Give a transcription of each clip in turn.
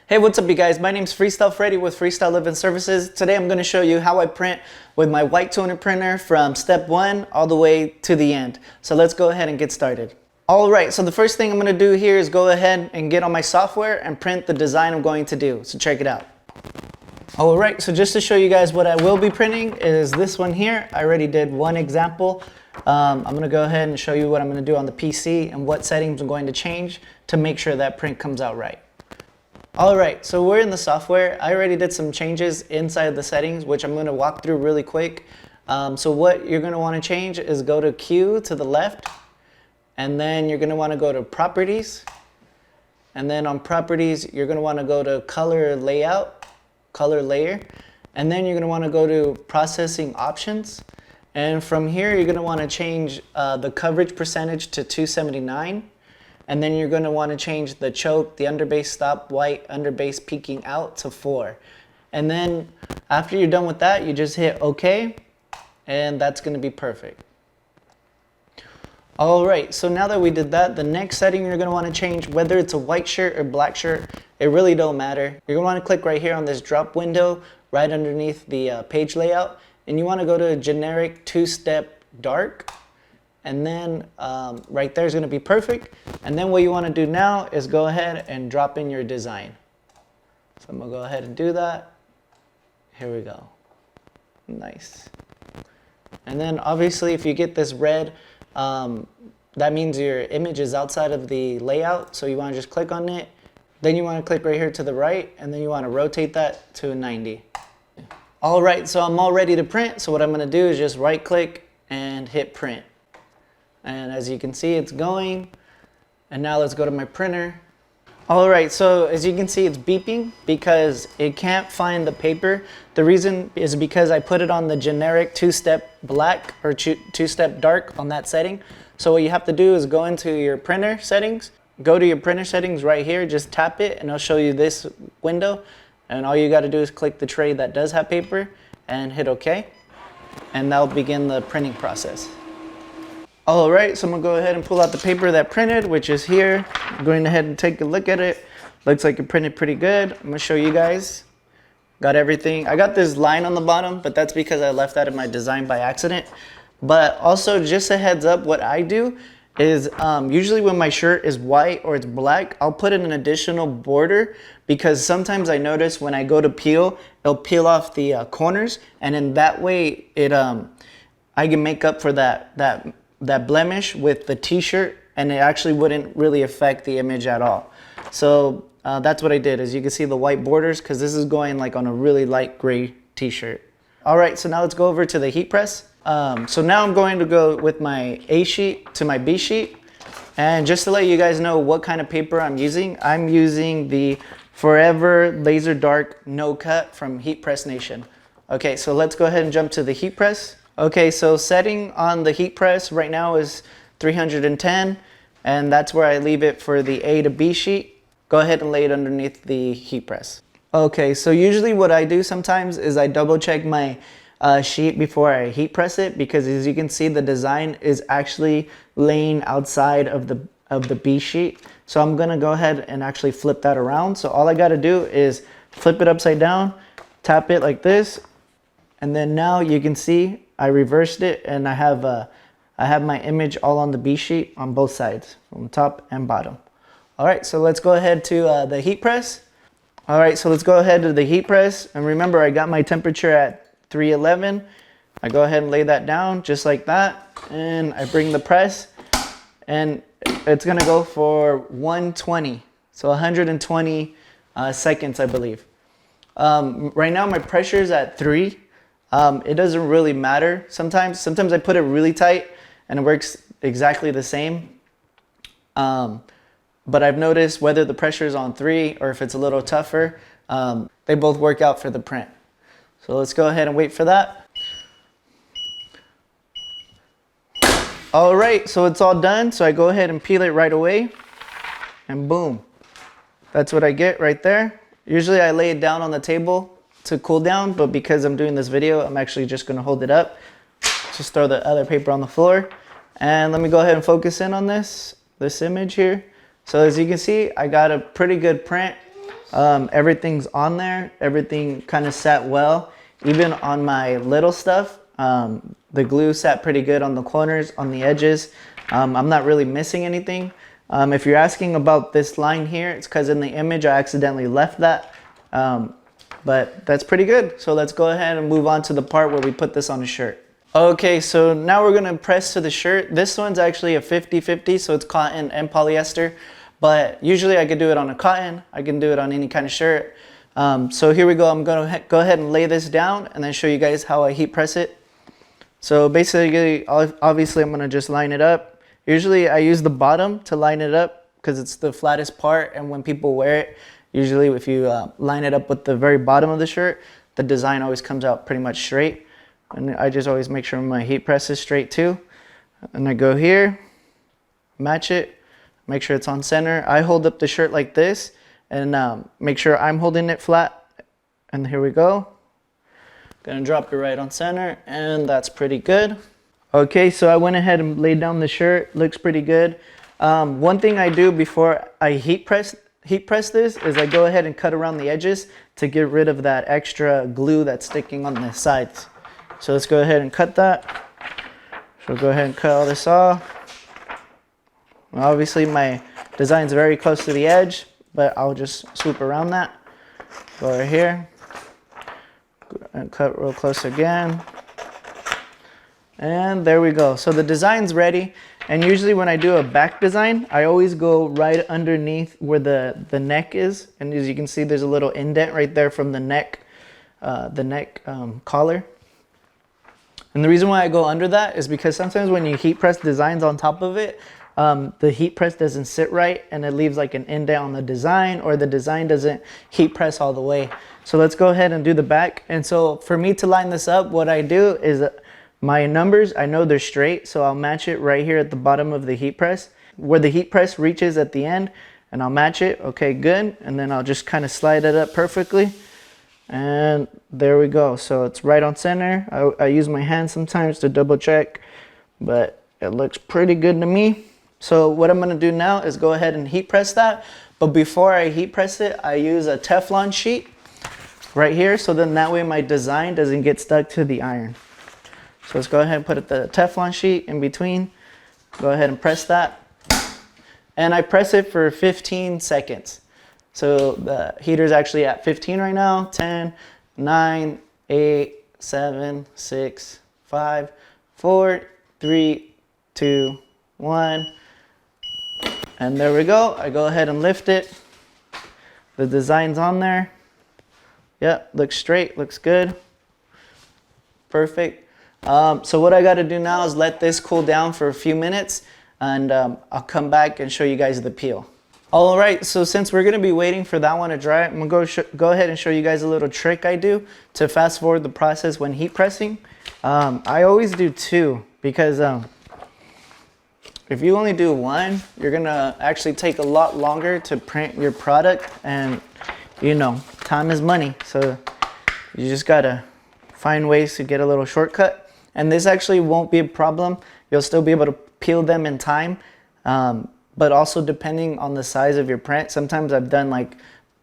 Hey, what's up you guys? My name's Freestyle Freddy with Freestyle Living Services. Today I'm going to show you how I print with my white toner printer from step 1 all the way to the end. So let's go ahead and get started. Alright, so the first thing I'm going to do here is go ahead and get on my software and print the design I'm going to do. So check it out. Alright, so just to show you guys what I will be printing is this one here. I already did one example. I'm going to go ahead and show you what I'm going to do on the PC and what settings I'm going to change to make sure that print comes out right. Alright, so we're in the software. I already did some changes inside the settings, which I'm going to walk through really quick. So what you're going to want to change is go to Q to the left, and then you're going to want to go to Properties, and then on Properties you're going to want to go to Color Layout, Color Layer, and then you're going to want to go to Processing Options, and from here you're going to want to change the coverage percentage to 279. And then you're going to want to change the choke, the underbase stop white, underbase peeking out to 4. And then after you're done with that, you just hit OK, and that's going to be perfect. Alright, so now that we did that, the next setting you're going to want to change, whether it's a white shirt or black shirt, it really don't matter. You're going to want to click right here on this drop window, right underneath the page layout, and you want to go to generic 2-step dark. And then right there is going to be perfect. And then what you want to do now is go ahead and drop in your design. So I'm going to go ahead and do that. Here we go. Nice. And then obviously if you get this red, that means your image is outside of the layout. So you want to just click on it. Then you want to click right here to the right. And then you want to rotate that to 90. All right, so I'm all ready to print. So what I'm going to do is just right click and hit print. And as you can see, it's going. And now let's go to my printer. All right, so as you can see, it's beeping because it can't find the paper. The reason is because I put it on the generic 2-step black or 2-step dark on that setting. So what you have to do is go into your printer settings, go to your printer settings right here, just tap it and it'll show you this window. And all you got to do is click the tray that does have paper and hit OK. And that'll begin the printing process. Alright, so I'm going to go ahead and pull out the paper that printed, which is here. I'm going ahead and take a look at it. Looks like it printed pretty good. I'm going to show you guys. Got everything. I got this line on the bottom, but that's because I left that in my design by accident. But also, just a heads up, what I do is usually when my shirt is white or it's black, I'll put in an additional border because sometimes I notice when I go to peel, it'll peel off the corners, and in that way, I can make up for that blemish with the t-shirt, and it actually wouldn't really affect the image at all. So that's what I did. As you can see, the white borders, because this is going like on a really light gray t-shirt. All right, so now let's go over to the heat press. So now I'm going to go with my A sheet to my B sheet, and just to let you guys know what kind of paper I'm using the Forever Laser Dark No Cut from Heat Press Nation. Okay, so let's go ahead and jump to the heat press. Okay, so setting on the heat press right now is 310, and that's where I leave it for the A to B sheet. Go ahead and lay it underneath the heat press. Okay, so usually what I do sometimes is I double check my sheet before I heat press it, because as you can see, the design is actually laying outside of the B sheet. So I'm gonna go ahead and actually flip that around. So all I gotta do is flip it upside down, tap it like this, and then now you can see I reversed it, and I have my image all on the B sheet on both sides, from top and bottom. All right, so let's go ahead to the heat press. All right, so let's go ahead to the heat press. And remember, I got my temperature at 311. I go ahead and lay that down just like that. And I bring the press, and it's gonna go for 120. So 120 seconds, I believe. Right now my pressure is at 3. It doesn't really matter. Sometimes I put it really tight and it works exactly the same. But I've noticed whether the pressure is on 3 or if it's a little tougher, they both work out for the print. So let's go ahead and wait for that. All right, so it's all done. So I go ahead and peel it right away, and boom. That's what I get right there. Usually I lay it down on the table to cool down, but because I'm doing this video, I'm actually just going to hold it up. Just throw the other paper on the floor, and let me go ahead and focus in on this image here. So as you can see, I got a pretty good print. Everything's on there. Everything kind of sat well. Even on my little stuff, the glue sat pretty good on the corners, on the edges. I'm not really missing anything. If you're asking about this line here, it's because in the image I accidentally left that. But that's pretty good. So let's go ahead and move on to the part where we put this on a shirt. Okay, so now we're gonna press to the shirt. This one's actually a 50-50, so it's cotton and polyester. But usually I could do it on a cotton, I can do it on any kind of shirt. So here we go, I'm gonna go ahead and lay this down and then show you guys how I heat press it. So basically, obviously I'm gonna just line it up. Usually I use the bottom to line it up because it's the flattest part, and when people wear it, usually if you line it up with the very bottom of the shirt, the design always comes out pretty much straight. And I just always make sure my heat press is straight too. And I go here, match it, make sure it's on center. I hold up the shirt like this and make sure I'm holding it flat. And here we go. Gonna drop it right on center, and that's pretty good. Okay, so I went ahead and laid down the shirt. Looks pretty good. One thing I do before I heat press this is I go ahead and cut around the edges to get rid of that extra glue that's sticking on the sides. So let's go ahead and cut that. So go ahead and cut all this off. Obviously my design's very close to the edge, but I'll just swoop around that. Go right here and cut real close again. And there we go. So the design's ready. And usually when I do a back design, I always go right underneath where the neck is. And as you can see, there's a little indent right there from the neck collar. And the reason why I go under that is because sometimes when you heat press designs on top of it, the heat press doesn't sit right and it leaves like an indent on the design, or the design doesn't heat press all the way. So let's go ahead and do the back. And so for me to line this up, what I do is my numbers, I know they're straight, so I'll match it right here at the bottom of the heat press, where the heat press reaches at the end, and I'll match it. Okay, good. And then I'll just kind of slide it up perfectly. And there we go. So it's right on center. I use my hand sometimes to double check, but it looks pretty good to me. So what I'm going to do now is go ahead and heat press that. But before I heat press it, I use a Teflon sheet right here, so then that way my design doesn't get stuck to the iron. So let's go ahead and put the Teflon sheet in between. Go ahead and press that. And I press it for 15 seconds. So the heater's actually at 15 right now. 10, 9, 8, 7, 6, 5, 4, 3, 2, 1. And there we go. I go ahead and lift it. The design's on there. Yep, looks straight, looks good. Perfect. So what I got to do now is let this cool down for a few minutes, and I'll come back and show you guys the peel. All right, so since we're going to be waiting for that one to dry, I'm going to go ahead and show you guys a little trick I do to fast forward the process when heat pressing. I always do 2 because if you only do 1, you're going to actually take a lot longer to print your product, and you know, time is money. So you just got to find ways to get a little shortcut. And this actually won't be a problem. You'll still be able to peel them in time. But also depending on the size of your print, sometimes I've done like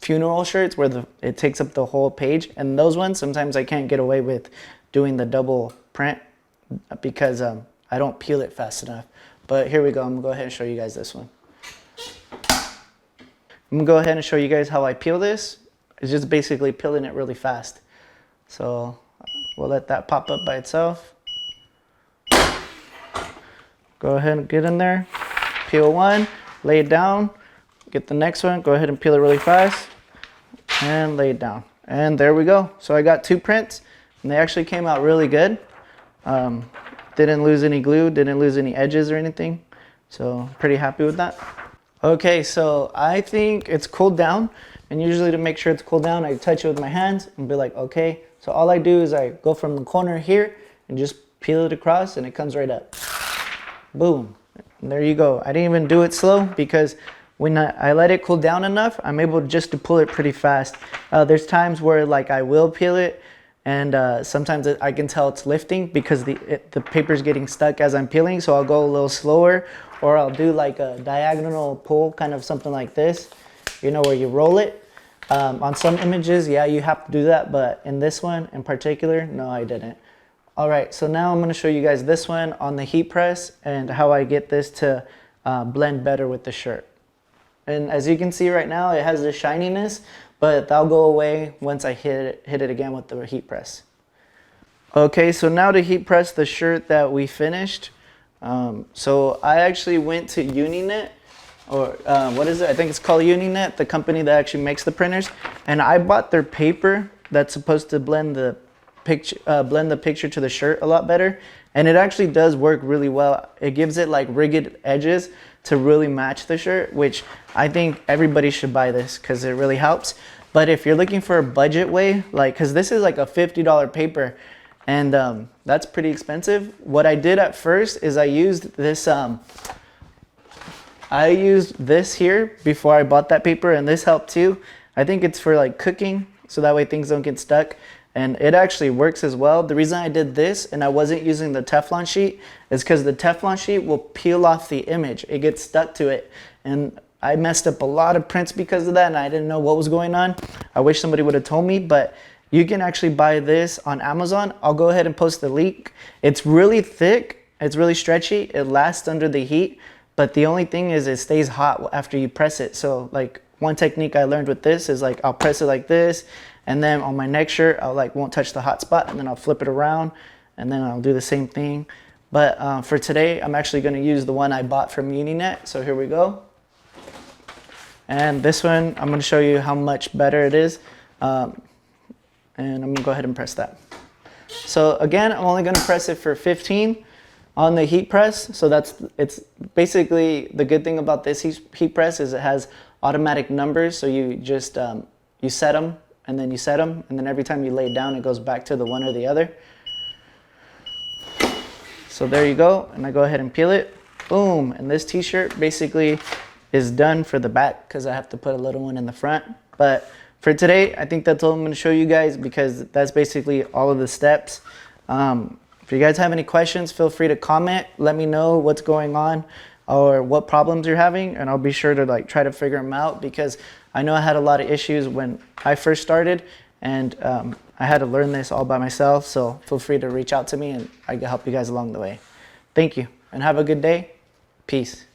funeral shirts where it takes up the whole page, and those ones sometimes I can't get away with doing the double print because I don't peel it fast enough. But here we go. I'm gonna go ahead and show you guys this one. I'm gonna go ahead and show you guys how I peel this. It's just basically peeling it really fast. So we'll let that pop up by itself. Go ahead and get in there. Peel one, lay it down, get the next one, go ahead and peel it really fast, and lay it down. And there we go. So I got 2 prints, and they actually came out really good. Didn't lose any glue, didn't lose any edges or anything. So pretty happy with that. Okay, so I think it's cooled down, and usually to make sure it's cooled down, I touch it with my hands and be like, okay. So all I do is I go from the corner here and just peel it across, and it comes right up. Boom. And there you go. I didn't even do it slow because when I let it cool down enough, I'm able just to pull it pretty fast. There's times where like I will peel it, and sometimes I can tell it's lifting because the paper's getting stuck as I'm peeling, so I'll go a little slower, or I'll do like a diagonal pull, kind of something like this, you know, where you roll it. On some images, yeah, you have to do that, but in this one in particular, no, I didn't. All right, so now I'm going to show you guys this one on the heat press and how I get this to blend better with the shirt. And as you can see right now, it has the shininess, but that'll go away once I hit it again with the heat press. Okay, so now to heat press the shirt that we finished. So I actually went to Uninet, or what is it? I think it's called Uninet, the company that actually makes the printers. And I bought their paper that's supposed to blend the picture to the shirt a lot better. And it actually does work really well. It gives it like rigged edges to really match the shirt, which I think everybody should buy this because it really helps. But if you're looking for a budget way, like, because this is like a $50 paper, and that's pretty expensive. What I did at first is I used this here before I bought that paper, and this helped too. I think it's for like cooking, so that way things don't get stuck. And it actually works as well. The reason I did this and I wasn't using the Teflon sheet is because the Teflon sheet will peel off the image. It gets stuck to it. And I messed up a lot of prints because of that, and I didn't know what was going on. I wish somebody would have told me, but you can actually buy this on Amazon. I'll go ahead and post the link. It's really thick. It's really stretchy. It lasts under the heat, but the only thing is it stays hot after you press it. So like one technique I learned with this is like I'll press it like this, and then on my next shirt, I'll like won't touch the hot spot, and then I'll flip it around, and then I'll do the same thing. But for today, I'm actually gonna use the one I bought from Uninet. So here we go. And this one, I'm gonna show you how much better it is. And I'm gonna go ahead and press that. So again, I'm only gonna press it for 15 on the heat press. So it's basically the good thing about this heat press is it has automatic numbers. So you just, you set them, and then you set them, and then every time you lay it down, it goes back to the one or the other. So there you go, and I go ahead and peel it, boom, and this t-shirt basically is done for the back because I have to put a little one in the front. But for today, I think that's all I'm going to show you guys because that's basically all of the steps. If you guys have any questions, feel free to comment. Let me know what's going on or what problems you're having, and I'll be sure to like try to figure them out because I know I had a lot of issues when I first started, and I had to learn this all by myself. So feel free to reach out to me and I can help you guys along the way. Thank you and have a good day. Peace.